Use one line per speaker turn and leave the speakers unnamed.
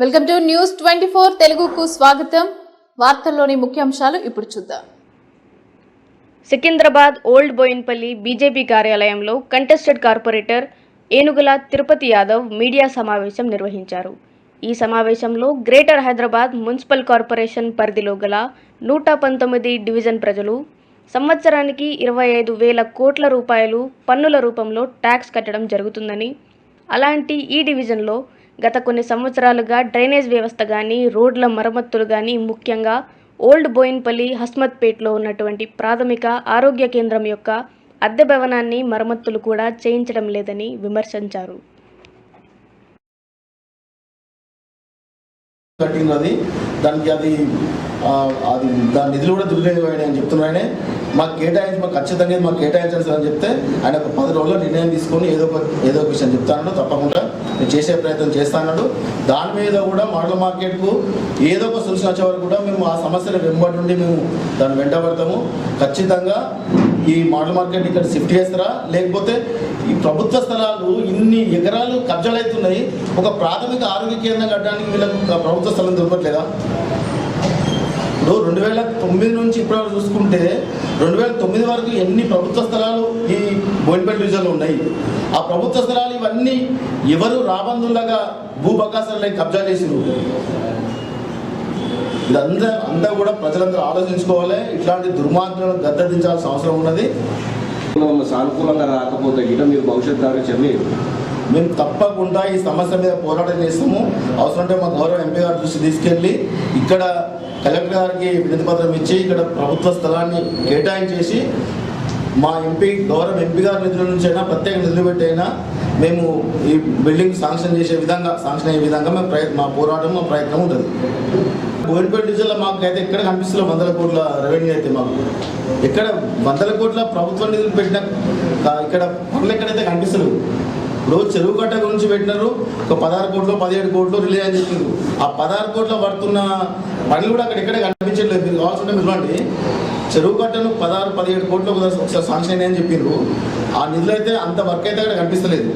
Welcome to news 24 తెలుగుకు స్వాగతం. వార్తల్లోని ముఖ్యాంశాలు ఇప్పుడు చూద్దాం.
సికింద్రాబాద్ ఓల్డ్ బోయిన్పల్లి బీజేపీ కార్యాలయంలో కంటెస్టెడ్ కార్పొరేటర్ ఏనుగుల తిరుపతి యాదవ్ మీడియా సమావేశం నిర్వహించారు. ఈ సమావేశంలో గ్రేటర్ హైదరాబాద్ మున్సిపల్ కార్పొరేషన్ పరిధిలో గల 119 డివిజన్ ప్రజలు సంవత్సరానికి 25,000 కోట్ల రూపాయలు పన్నుల రూపంలో ట్యాక్స్ కట్టడం జరుగుతుందని, అలాంటి ఈ డివిజన్లో గత కొన్ని సంవత్సరాలుగా డ్రైనేజ్ వ్యవస్థ కానీ, రోడ్ల మరమ్మతులు కానీ, ముఖ్యంగా ఓల్డ్ బోయిన్పల్లి హస్మత్పేట్లో ఉన్నటువంటి ప్రాథమిక ఆరోగ్య కేంద్రం యొక్క అద్దె భవనాన్ని మరమ్మతులు కూడా చేయించడం లేదని విమర్శించారు.
దానికి దాని నిధులు కూడా దుర్వినియోగం అని చెప్తున్నాయని మాకు ఖచ్చితంగా మాకు కేటాయించాల్సి అని చెప్తే ఆయన ఒక 10 రోజుల్లో నిర్ణయం తీసుకొని ఏదో ఒక విషయం చెప్తాను, తప్పకుండా నేను చేసే ప్రయత్నం చేస్తాను. దాని మీద కూడా మోడల్ మార్కెట్కు ఏదో ఒక సొల్యూషన్ వచ్చే వరకు కూడా మేము ఆ సమస్యను వెంబడి నుండి మేము దాన్ని వెంటబడతాము. ఖచ్చితంగా ఈ మోడల్ మార్కెట్ ఇక్కడ షిఫ్ట్ చేస్తారా, లేకపోతే ఈ ప్రభుత్వ స్థలాలు ఇన్ని ఎకరాలు కబ్జాలు అవుతున్నాయి, ఒక ప్రాథమిక ఆరోగ్య కేంద్రం కట్టడానికి వీళ్ళకి ప్రభుత్వ స్థలం దొరకట్లేదా? ఇప్పుడు 2009 నుంచి ఇప్పటివరకు చూసుకుంటే 2009 వరకు ఎన్ని ప్రభుత్వ స్థలాలు ఈ బోయిన్పల్లి డివిజన్లో ఉన్నాయి. ఆ ప్రభుత్వ స్థలాలు ఇవన్నీ ఎవరు రాబందులాగా భూబకాసాలు కబ్జా చేసిరు. ఇదంతా కూడా ప్రజలందరూ ఆలోచించుకోవాలి. ఇట్లాంటి దుర్మార్గాలను గద్దెదించాల్సిన అవసరం ఉన్నది.
సానుకూలంగా రాకపోతే గిట్ట మీరు భవిష్యత్ కార్యాచరణ
మేము తప్పకుండా ఈ సమస్య మీద పోరాటం చేస్తాము. అవసరం అంటే మా గౌరవ ఎంపీ గారి దృష్టి తీసుకెళ్ళి ఇక్కడ కలెక్టర్ గారికి వినతి పత్రం ఇచ్చి ఇక్కడ ప్రభుత్వ స్థలాన్ని కేటాయించేసి మా గౌరవ ఎంపీ గారి నిధుల నుంచి అయినా ప్రత్యేక నిధులు పెట్టి అయినా మేము ఈ బిల్డింగ్ శాంక్షన్ అయ్యే విధంగా మా పోరాటం మా ప్రయత్నం ఉంటుంది. బోయిన్పల్లి డివిజన్లో మాకు అయితే ఎక్కడ కనిపిస్తుంది 100 కోట్ల రెవెన్యూ అయితే మాకు ఎక్కడ 100 కోట్ల ప్రభుత్వ నిధులు పెట్టిన ఇక్కడ పనులు ఎక్కడైతే కనిపిస్తలేదు. ఇప్పుడు చెరువు కట్ట గురించి పెట్టినారు, ఒక 16 కోట్లు 17 కోట్లు రిలీజ్ అని చెప్పారు. ఆ 16 కోట్ల పడుతున్న పనులు కూడా అక్కడ ఎక్కడే కనిపించట్లేదు. మీరు కావాల్సింటే మీరు చెరువు కట్టను 16-17 కోట్లు ఒకసారి శాంక్షన్ అయ్యాయని చెప్పారు. ఆ నిధులు అయితే అంత వర్క్ అయితే అక్కడ కనిపిస్తలేదు.